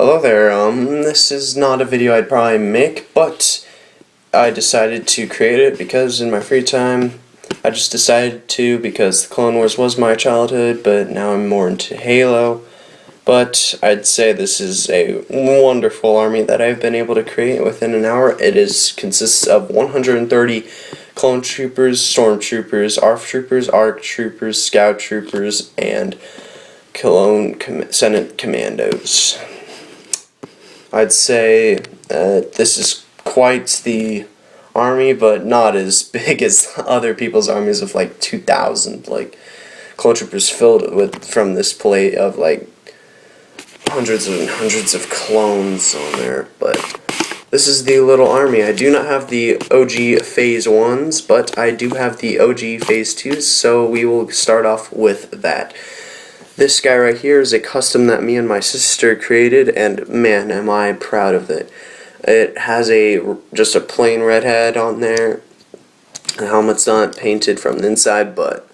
Hello there, this is not a video I'd probably make, but I decided to create it because in my free time, I just decided to because the Clone Wars was my childhood, but now I'm more into Halo. But I'd say this is a wonderful army that I've been able to create within an hour. Consists of 130 clone troopers, stormtroopers, ARF troopers, ARC troopers, scout troopers, and Senate commandos. I'd say this is quite the army, but not as big as other people's armies of like 2,000. Like clone troopers filled with from this plate of like hundreds and hundreds of clones on there. But this is the little army. I do not have the OG Phase 1s, but I do have the OG Phase 2s, so we will start off with that. This guy right here is a custom that me and my sister created, and man, am I proud of it. It has just a plain red head on there. The helmet's not painted from the inside, but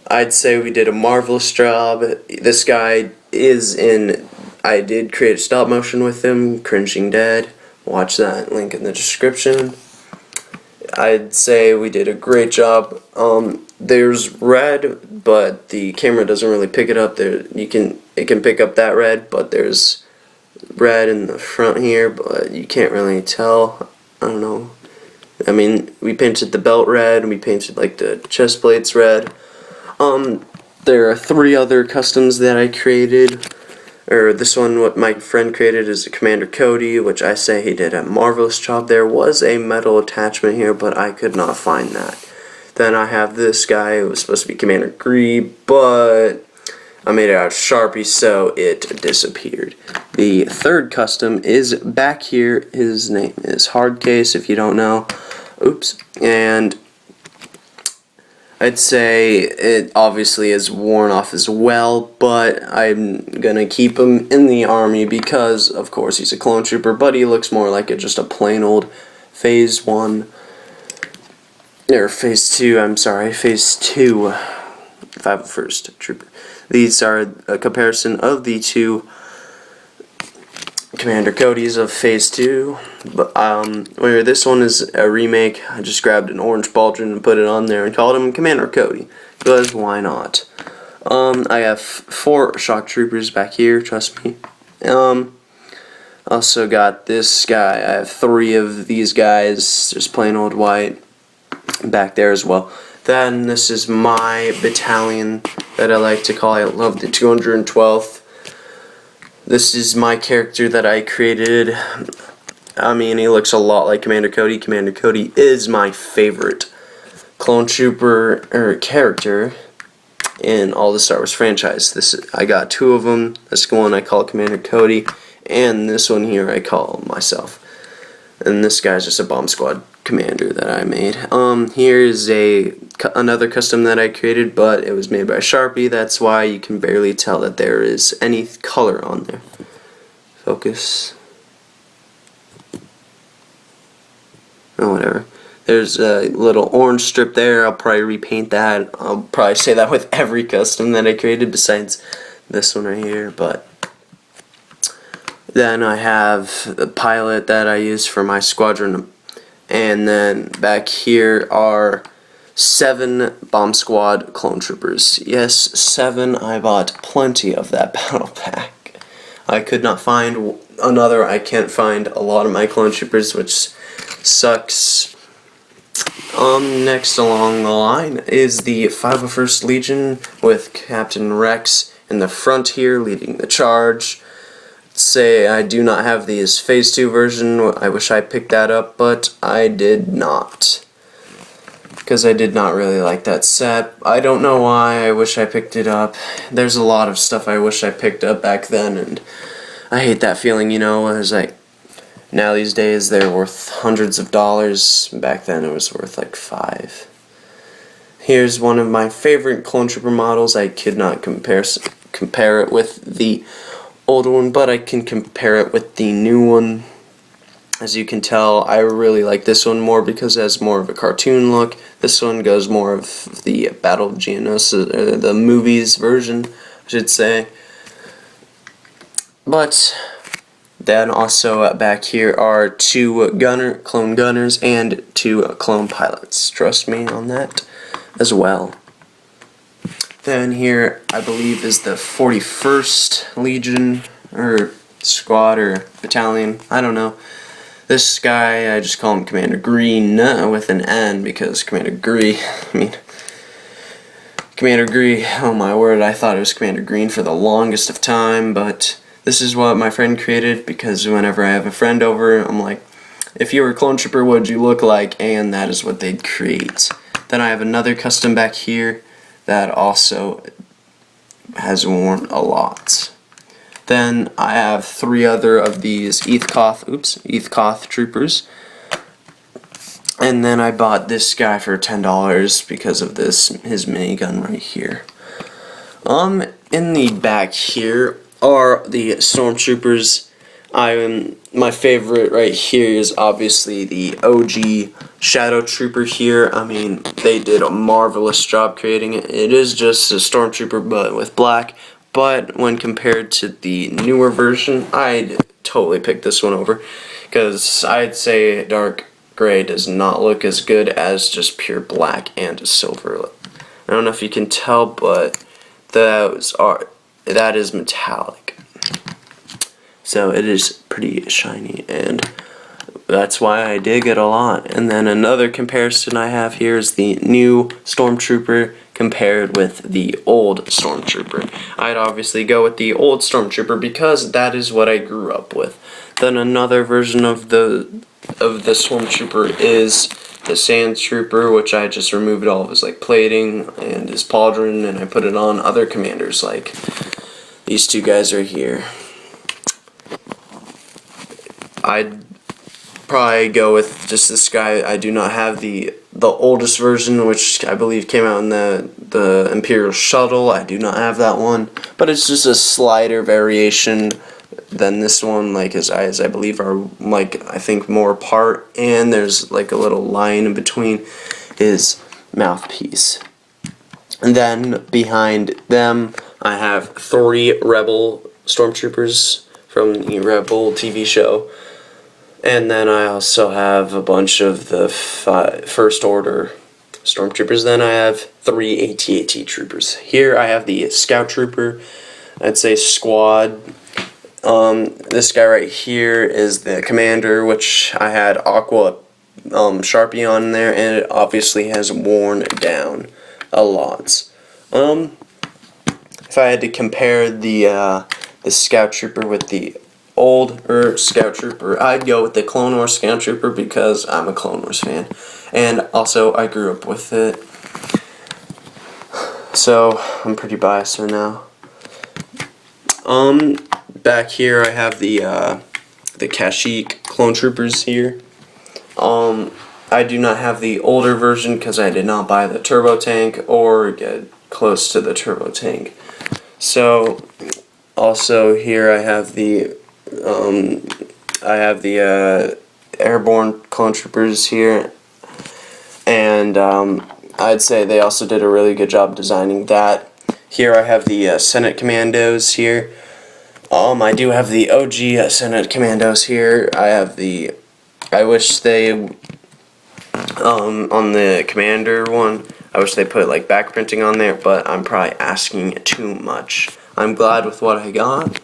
I'd say we did a marvelous job. This guy I did create a stop motion with him, Cringing Dead. Watch that, link in the description. I'd say we did a great job. There's red, but the camera doesn't really pick it up. It can pick up that red, but there's red in the front here, but you can't really tell. I don't know. I mean, we painted the belt red, and we painted like the chest plates red. There are 3 other customs that I created. This one, what my friend created, is a Commander Cody, which I say he did a marvelous job. There was a metal attachment here, but I could not find that. Then I have this guy, it was supposed to be Commander Gree, but I made it out of Sharpie, so it disappeared. The 3rd custom is back here. His name is Hardcase, if you don't know. Oops. And I'd say it obviously is worn off as well, but I'm gonna keep him in the army because, of course, he's a clone trooper, but he looks more like just a plain old Phase 1, or Phase 2, I'm sorry, Phase 2 501st Trooper. These are a comparison of the 2 Commander Codys of Phase 2, but where this one is a remake. I just grabbed an orange pauldron and put it on there and called him Commander Cody, because why not? I have 4 shock troopers back here, trust me. Also got this guy. I have 3 of these guys, just plain old white, back there as well. Then this is my battalion that I like to call. I love the 212th. This is my character that I created. I mean, he looks a lot like Commander Cody. Commander Cody is my favorite clone trooper character in all the Star Wars franchise. I got 2 of them. This one I call Commander Cody, and this one here I call myself. And this guy's just a bomb squad commander that I made. Here is another custom that I created, but it was made by Sharpie. That's why you can barely tell that there is any color on there. Focus. Oh, whatever. There's a little orange strip there. I'll probably repaint that. I'll probably say that with every custom that I created besides this one right here, but then I have the pilot that I use for my squadron, and then back here are 7 bomb squad clone troopers. Yes, 7. I bought plenty of that battle pack. I could not find another. I can't find a lot of my clone troopers, which sucks. Next along the line is the 501st Legion with Captain Rex in the front here leading the charge. Say I do not have the Phase 2 version. I wish I picked that up, but I did not, because I did not really like that set. I don't know why I wish I picked it up. There's a lot of stuff I wish I picked up back then, and I hate that feeling, you know. It's like, now these days they're worth hundreds of dollars. Back then it was worth like 5. Here's one of my favorite clone trooper models. I could not compare it with the old one, but I can compare it with the new one. As you can tell, I really like this one more because it has more of a cartoon look. This one goes more of the Battle of Geonosis, the movies version, I should say. But Then also back here are 2 clone gunners and 2 clone pilots. Trust me on that as well. Then here, I believe, is the 41st Legion, or squad, or battalion, I don't know. This guy, I just call him Commander Green, with an N, because Commander Gree, Commander Gree, oh my word, I thought it was Commander Green for the longest of time, but this is what my friend created, because whenever I have a friend over, I'm like, if you were a clone trooper, what would you look like? And that is what they'd create. Then I have another custom back here that also has worn a lot. Then I have 3 other of these Eathcoth troopers. And then I bought this guy for $10 because of his minigun right here. In the back here are the stormtroopers. My favorite right here is obviously the OG Shadow Trooper here. I mean, they did a marvelous job creating it. It is just a stormtrooper but with black, but when compared to the newer version, I'd totally pick this one over, because I'd say dark gray does not look as good as just pure black and silver. I don't know if you can tell, but that is metallic. So it is pretty shiny, and that's why I dig it a lot. And then another comparison I have here is the new Stormtrooper compared with the old Stormtrooper. I'd obviously go with the old Stormtrooper because that is what I grew up with. Then another version of the Stormtrooper is the Sand Trooper, which I just removed all of his plating and his pauldron, and I put it on other commanders like these 2 guys right here. I'd probably go with just this guy. I do not have the oldest version, which I believe came out in the Imperial Shuttle. I do not have that one, but it's just a slighter variation than this one. His eyes, I believe, are I think more apart, and there's a little line in between his mouthpiece. And then behind them, I have 3 Rebel Stormtroopers from the Rebel TV show. And then I also have a bunch of the First Order Stormtroopers. Then I have 3 AT-AT troopers. Here I have the Scout Trooper, I'd say squad. This guy right here is the Commander, which I had Aqua Sharpie on there, and it obviously has worn down a lot. If I had to compare the Scout Trooper with the older Scout Trooper, I'd go with the Clone Wars Scout Trooper because I'm a Clone Wars fan, and also I grew up with it, so I'm pretty biased right now. Back here I have the Kashyyyk Clone Troopers here. I do not have the older version because I did not buy the turbo tank or get close to the turbo tank. So also here I have the Airborne Clone Troopers here, and I'd say they also did a really good job designing that. Here I have the Senate Commandos here. I do have the OG Senate Commandos here. I wish they, on the Commander one, I wish they put back printing on there, but I'm probably asking too much. I'm glad with what I got.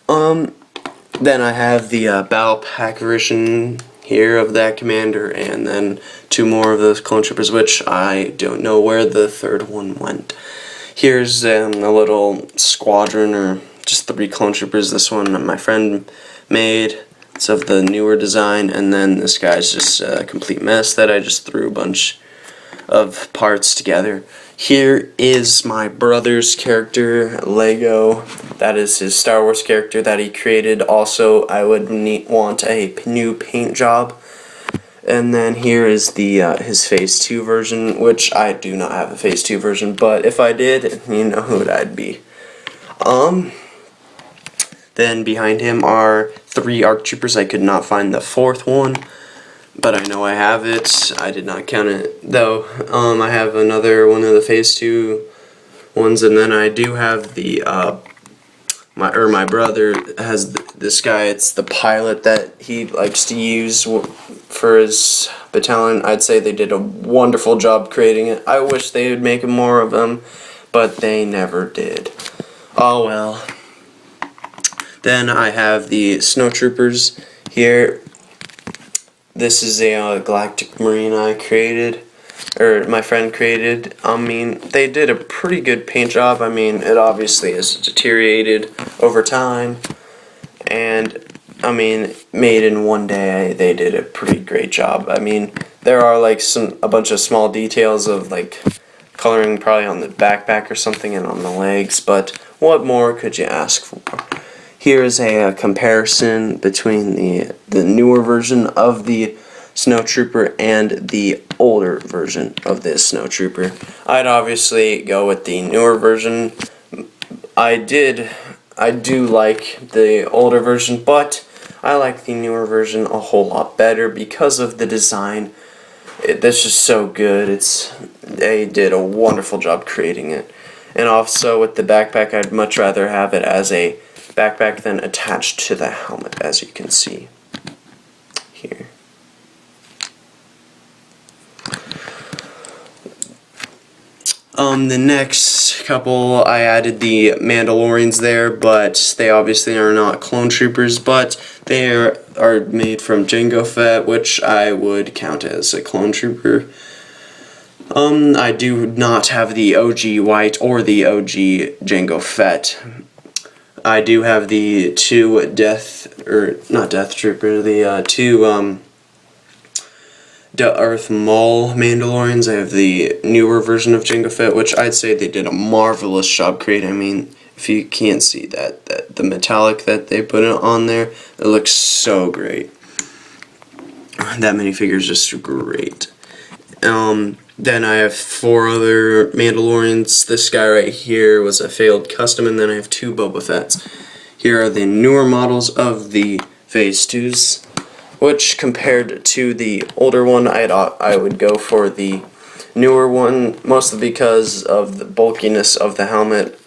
Then I have the Battle Pack version here of that Commander, and then 2 more of those Clone Troopers, which I don't know where the 3rd one went. Here's a little squadron, or just 3 Clone Troopers. This one my friend made. It's of the newer design, and then this guy's just a complete mess that I just threw a bunch of parts together. Here is my brother's character, Lego. That is his Star Wars character that he created. Also, I would want a new paint job. And then here is the his Phase 2 version, which I do not have a Phase 2 version, but if I did, you know who I'd be. Then behind him are 3 ARC Troopers. I could not find the 4th one, but I know I have it. I did not count it, though. I have another one of the Phase 2 ones, and then I do have the my brother has this guy. It's the pilot that he likes to use for his battalion. I'd say they did a wonderful job creating it. I wish they would make more of them, but they never did. Oh well. Then I have the snowtroopers here. This is a Galactic Marine I created, or my friend created. I mean, they did a pretty good paint job. I mean, it obviously has deteriorated over time, and I mean, made in one day, they did a pretty great job. I mean, there are like a bunch of small details of like coloring probably on the backpack or something and on the legs, but what more could you ask for? Here is a comparison between the newer version of the Snowtrooper and the older version of this Snowtrooper. I'd obviously go with the newer version. I do like the older version, but I like the newer version a whole lot better because of the design. That's just so good. They did a wonderful job creating it. And also with the backpack, I'd much rather have it as a backpack than attached to the helmet, as you can see here. The next couple, I added the Mandalorians there, but they obviously are not clone troopers, but they are made from Jango Fett, which I would count as a clone trooper. I do not have the OG White or the OG Jango Fett. I do have the two not Death Trooper, the two Darth Maul Mandalorians. I have the newer version of Jango Fett, which I'd say they did a marvelous job creating. I mean, if you can't see that the metallic that they put on there, it looks so great. That minifigure is just great. Then I have 4 other Mandalorians. This guy right here was a failed custom, and then I have 2 Boba Fett's. Here are the newer models of the Phase 2s, which compared to the older one, I would go for the newer one, mostly because of the bulkiness of the helmet.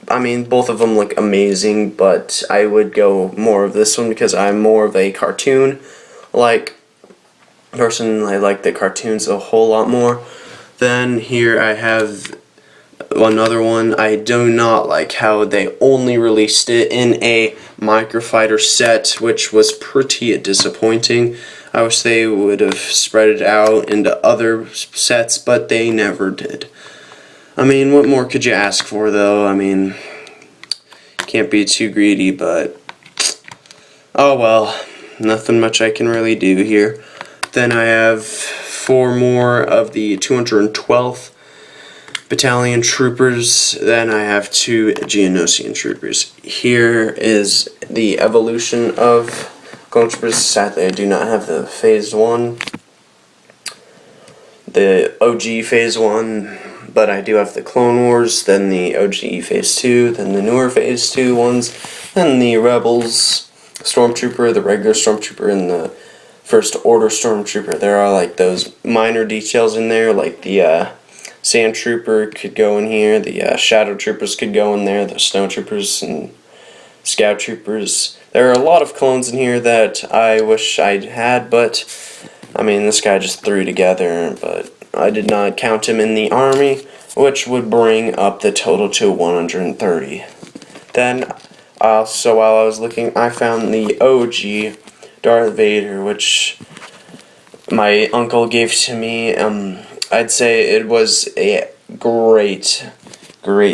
I mean, both of them look amazing, but I would go more of this one because I'm more of a cartoon-like person. I like the cartoons a whole lot more. Then here I have another one. I do not like how they only released it in a Microfighter set, which was pretty disappointing. I wish they would have spread it out into other sets, but they never did. I mean, what more could you ask for, though? I mean, can't be too greedy, but oh well, nothing much I can really do here. Then I have 4 more of the 212th Battalion Troopers. Then I have 2 Geonosian Troopers. Here is the evolution of Clone Troopers. Sadly, I do not have the Phase 1, the OG Phase 1, but I do have the Clone Wars, then the OG Phase 2, then the newer Phase 2 ones, then the Rebels Stormtrooper, the regular Stormtrooper, and the First Order Stormtrooper. There are like those minor details in there, like the Sand Trooper could go in here, the Shadow Troopers could go in there, the Snow Troopers and Scout Troopers. There are a lot of clones in here that I wish I'd had, but I mean, this guy just threw together, but I did not count him in the army, which would bring up the total to 130. Then, so while I was looking, I found the OG Darth Vader, which my uncle gave to me. I'd say it was a great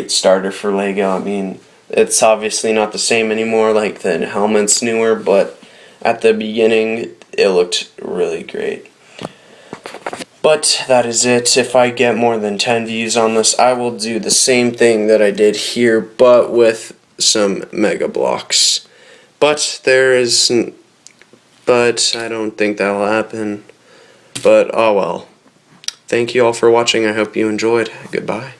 starter for LEGO. I mean, it's obviously not the same anymore, like the helmet's newer, but at the beginning, it looked really great. But that is it. If I get more than 10 views on this, I will do the same thing that I did here, but with some Mega Bloks. But I don't think that will happen. But, oh well. Thank you all for watching. I hope you enjoyed. Goodbye.